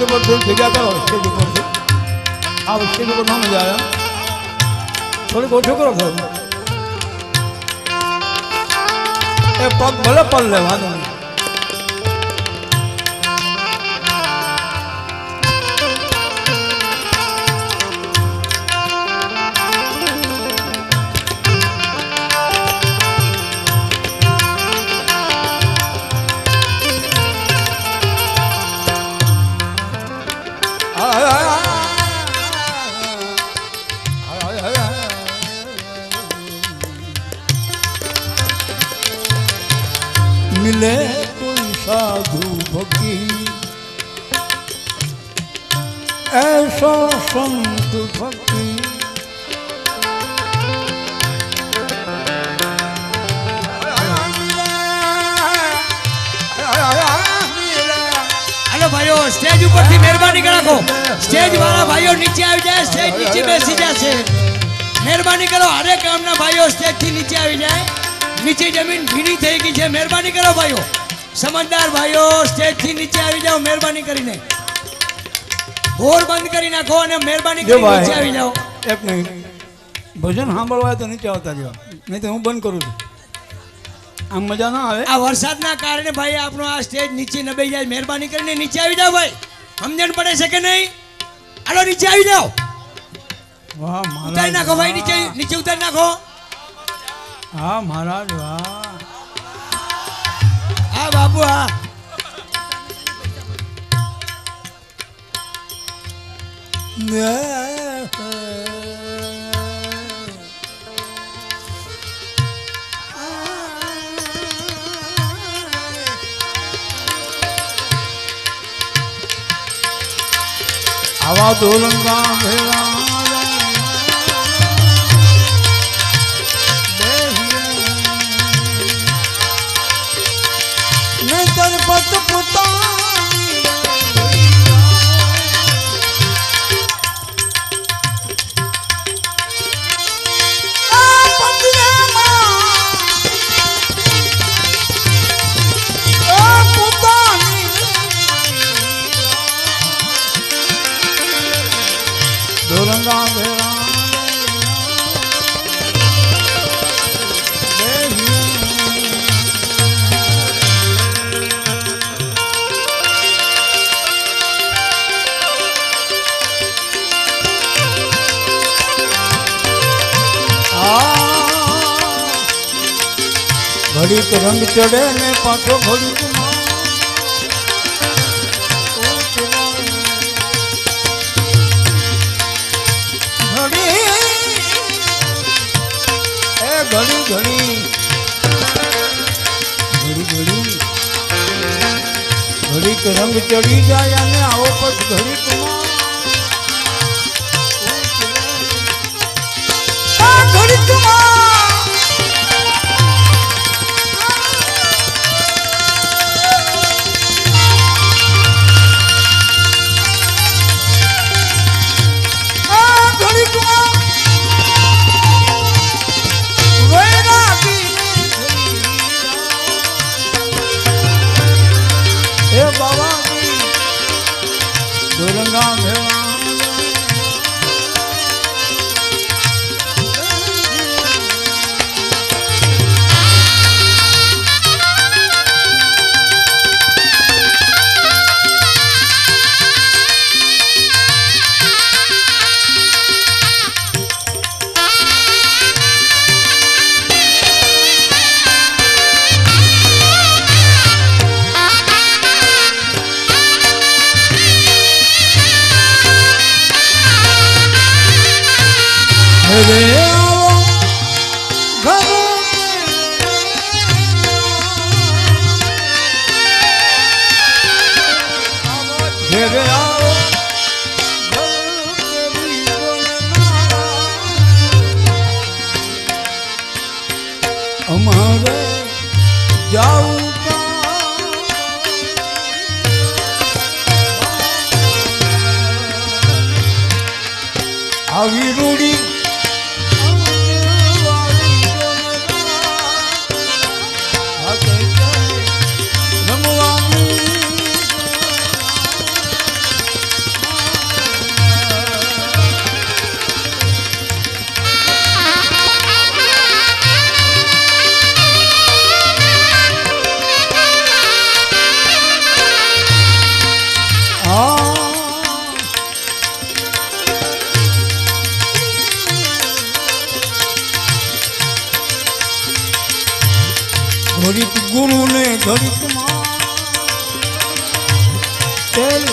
ઉપર થોડી જગ્યા કરો સ્ટેજ ઉપરથી આ સ્ટેજ ઉપર ન મજા આવે થોડીક ઓછું કરો થોડું એ પગ ભલે પગ લે વાંધો નહીં मिले कोई साधु फकीर ऐसा संत फकीर हेलो भाइयों स्टेज ऊपर थी मेहरबानी करो स्टेज वाला भाइयों नीचे आ जाए स्टेज नीचे बेसी जाए मेहरबानी करो हरे काम ना भाइयों स्टेज थी नीचे आ जाए नीचे जमीन भीनी થઈ ગઈ છે મહેરબાની કરો ભાઈઓ સમજદાર ભાઈઓ સ્ટેજ થી નીચે આવી જાઓ મહેરબાની કરીને ઘોર બંધ કરી નાખો અને મહેરબાની કરીને નીચે આવી જાઓ એક મિનિટ ભજન સાંભળવા હોય તો નીચે આવતા જાઓ નહીં તો હું બંધ કરું છું આમ મજા ના આવે આ વરસાદના કારણે ભાઈ આપણો આ સ્ટેજ નીચે નબાઈ જાય મહેરબાની કરીને નીચે આવી જાઓ ભાઈ સમજણ પડે છે કે નહીં હાલો નીચે આવી જાઓ વાહ મહારાજ ઉતારી નાખો ભાઈ નીચે નીચે ઉતારી નાખો हाँ महाराज वाह हाँ बाबू हाँ आवा दोलंगा भेड़ा पत पुता दोरंगा भेड़ा घड़ी तो रंग चढ़े ने पाछो घड़ी घड़ी ए घड़ी घड़ी घड़ी घड़ी घड़ी तो रंग चढ़ी जाए ने आओ पछ घड़ी घड़ी बाबा जी दोरंगा भेड़ा हमारे जाऊंगा આવી રૂડી ઘડીક ગુરુ ને ઘડીક માં તેલ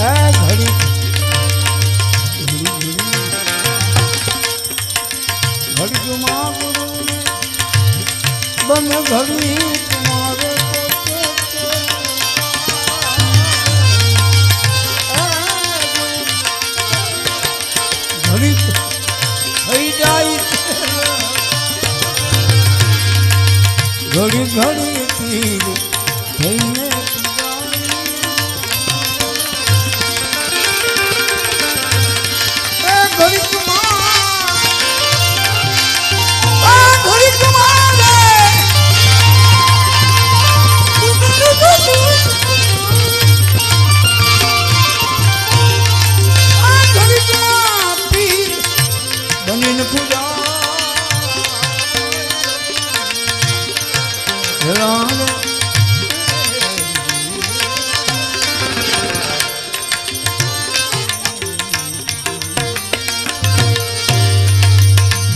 એ ઘડીક ઘડીક માં ગુરુ ને બને ઘડીક મારે ઘડીક થઈ જાય ઘડી ઘડી પીર થઈને ઘડીક બનીને પૂજા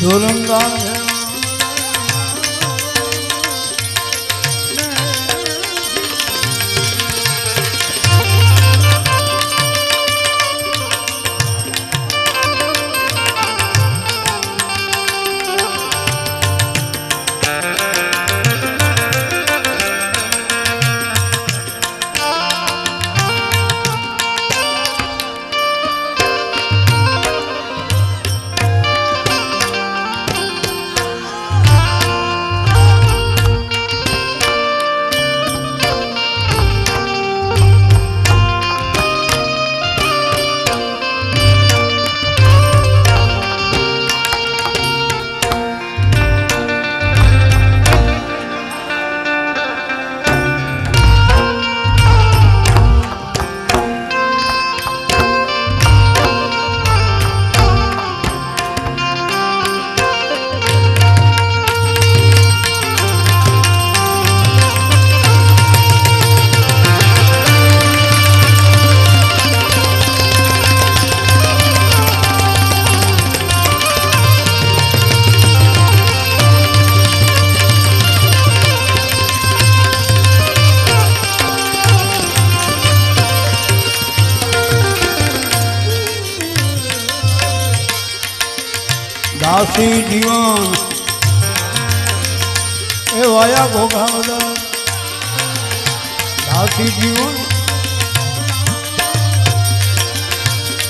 ધોરંગા દાસી જીવન એ વાયા ઘોઘાવદર દાસી જીવન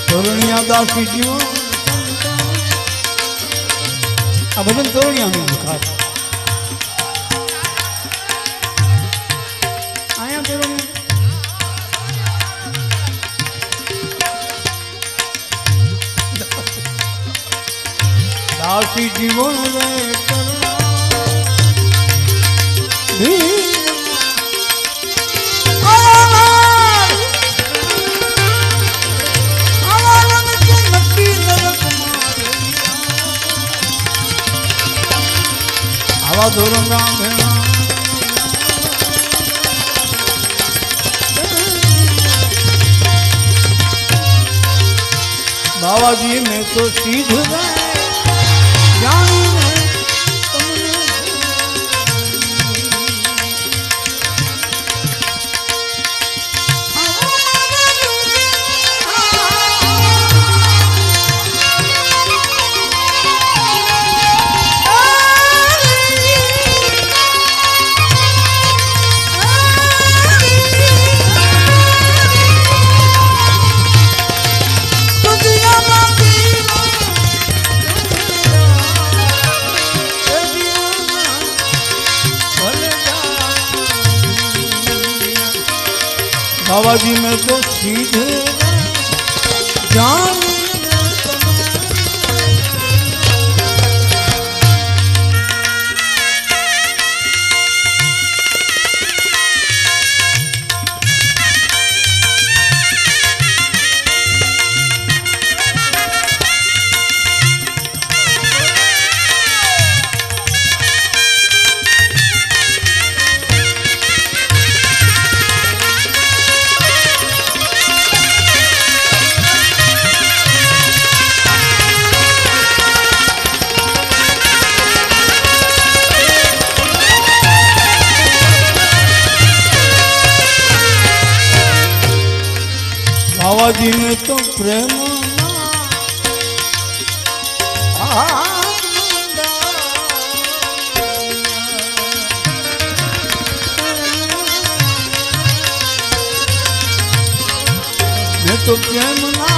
તોરણિયા દાસી જીવન આ ભજન તોરણિયાનું ખાસ અહીંયા તોરણિયા દાસી જીવન રે આવા ધોરંગા ભેણા બાવાજી મેં તો સીધું જાણીને તમને बाबाजी में तो सीधे जान જીને તો પ્રેમ મેં તો પ્રેમ ના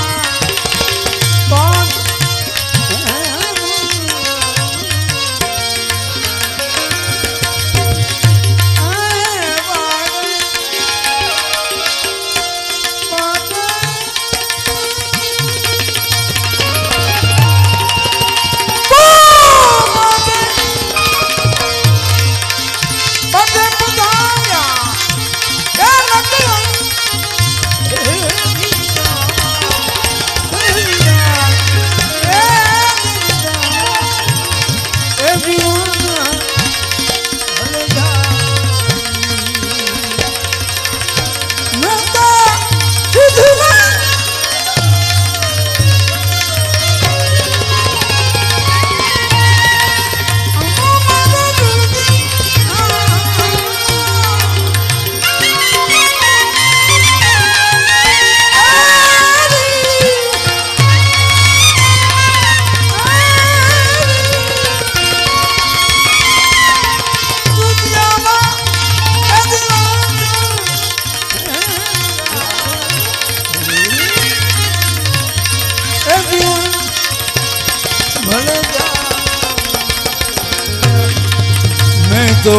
तो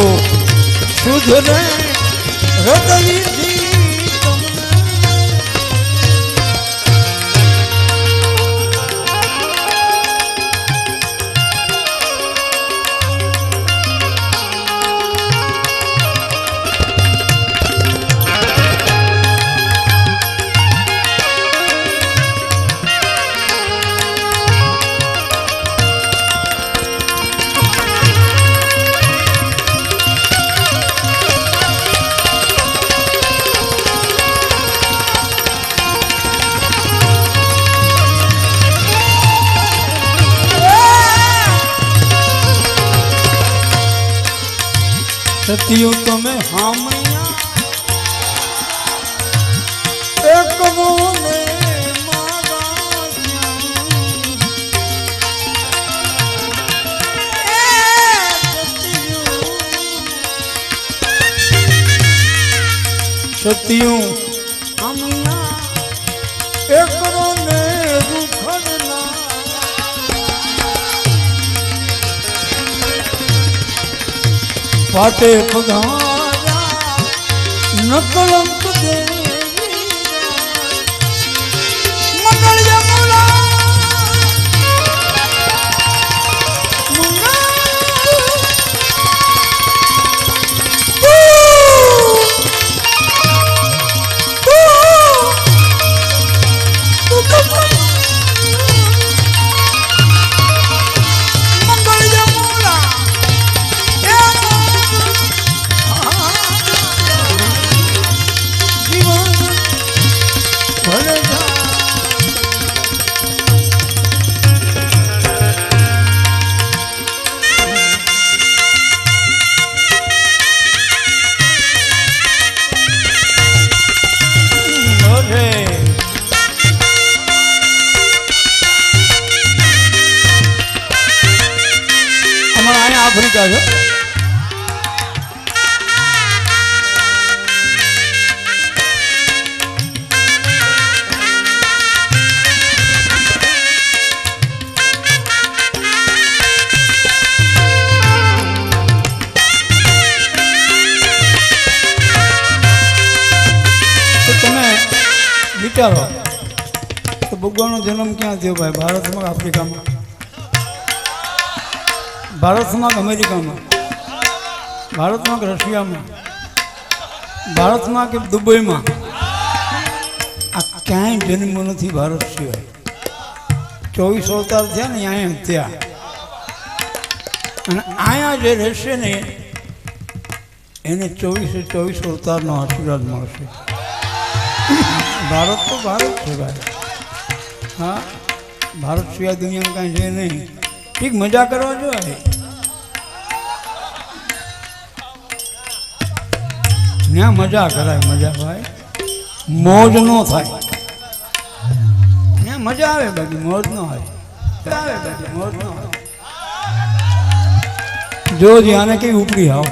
सुधरे हृदय सतियों तमे हामणिया एक मोने मारा सतियों हामणिया एक रोने रुखड़ना पाटे पधारा नकलंक देवी मंगल यमुना अफ्रीका जो तो तमे विचारो तो भगवान जन्म क्या थयो भाई भारत में आफ्रिका में भारत में अमेरिका में भारत में रशिया में भारत में के दुबई में आ क्या जन्म नहीं भारत सिवाय 24 अवतार थे ने अँ त्या अँ जे रहशे ने एने 24 अवतार नो आशीर्वाद मळशे। भारत तो भारत है भाई। हाँ भारत सिवाय दुनिया में कहीं है नहीं। ठीक मजा करवा जो है न्या मजा कराय मजा भाई मौज नो थाय। મજા આવે બાકી મોજ ન આવે બાકી મોજ ન આવે જો આને કઈ ઉપડી આવો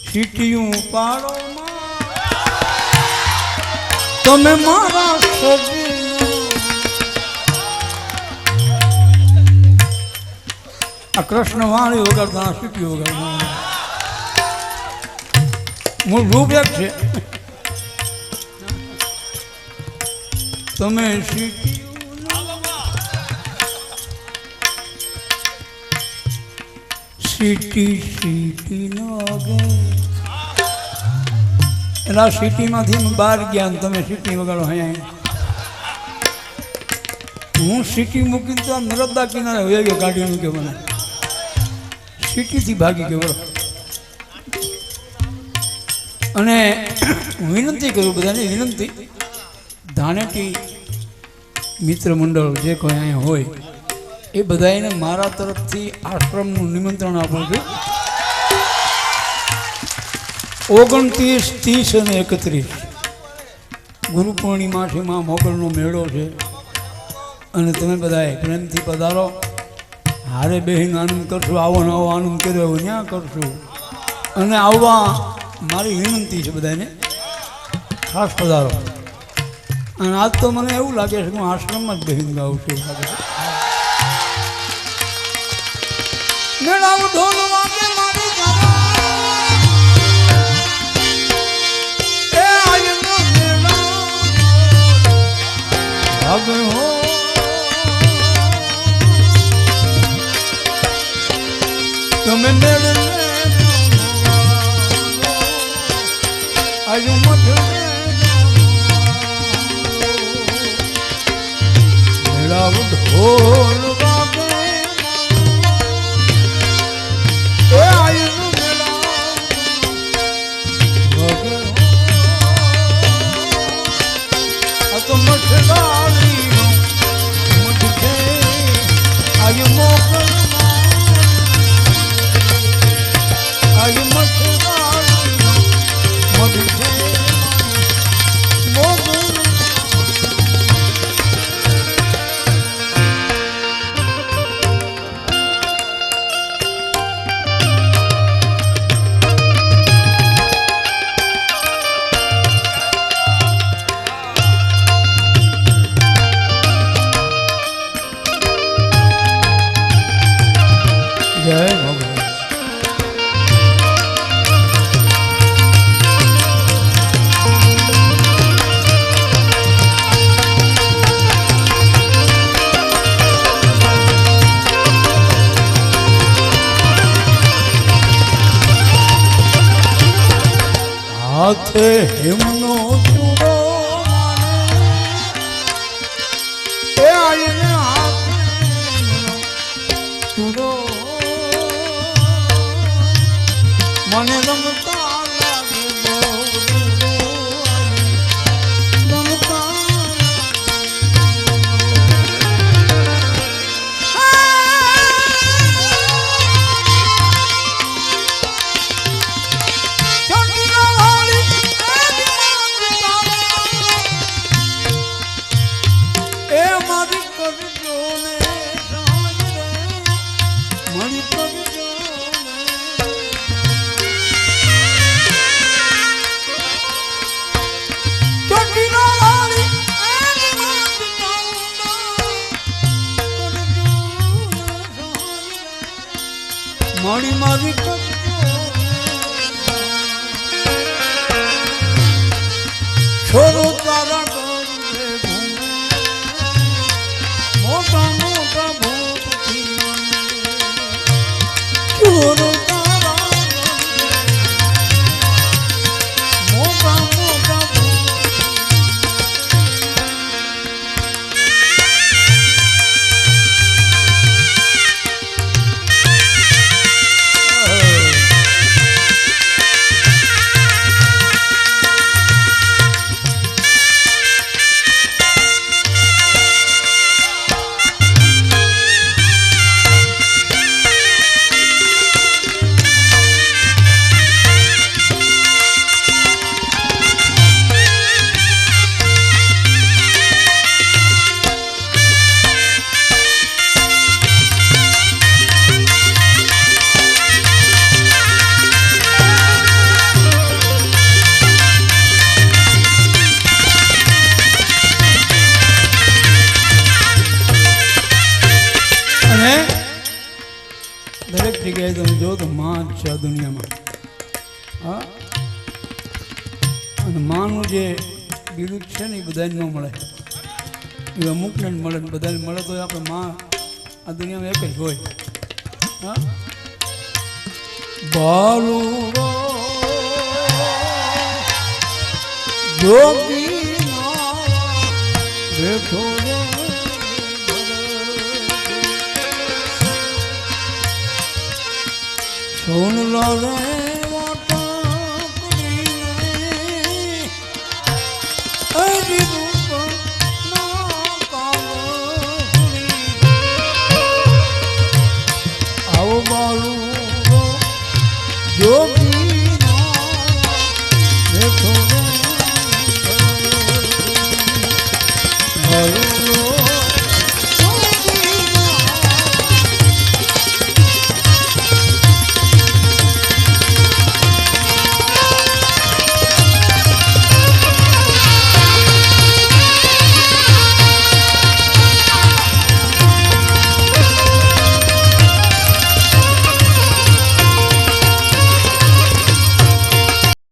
સીટીયું પાડો તમે મારા આ કૃષ્ણ વાણી વગાડતા સીટી વગાડતા મૂળ રૂપ એક છે તમે સીટી સીટી નો એલા સિટીમાંથી બહાર ગયા ને તમે સિટી વગાડો અહીંયા હું સિટી મૂકીને તો નર્મદા કિનારે હોય ગયો ગાડીનું કે મને સિટીથી ભાગી ગયો બરો અને વિનંતી કરું બધાને વિનંતી ધાણેટી મિત્ર મંડળ જે કોઈ અહીંયા હોય એ બધાને મારા તરફથી આશ્રમનું નિમંત્રણ આપું છું 29, 30 અને 31 ગુરુ પૂર્ણિમા છે માં મોગલનો મેળો છે અને તમે બધાએ પ્રેમથી પધારો હારે બેહીને આનંદ કરશું આવો નવો આનંદ કર્યો એવું ત્યાં કરશું અને આવવા મારી વિનંતી છે બધાને ખાસ પધારો અને આજ તો મને એવું લાગે છે કે હું આશ્રમમાં જ બેહીને ગાઉં છું મેળાવ ઢોલ વાગે મારી ભાગ હો તમે મેળ આજુ મઠ મેળાવ ઢોલ વાગે એ આજુ મેળાવ આ તો મઠ ગાલી મઠ છે આજુ મોકલ આજુ મઠ ગાલી મઠ છે મોકલ જય ભગવાન હાથે હિમનો ચૂડો એ આવીને હાથે ચૂડો મને રમતા લાગે રમતા એ મારી કરજો ને મારી કરજો મારી મારી છોરો તારા ડોરે ઘૂમે મોટા મોટા ભૂતથી છોરો તારા મોટા મોટા છે આ દુનિયામાં. હા, અને માનું જે બિરુદ છે ને એ બધાને ન મળે, એ અમુકને જ મળે, બધાને મળે તો આપણે માં આ દુનિયામાં એક જ હોય. હા, બાલુરો જોગી બેઠો સોન રે આવો બાલુરો જોગી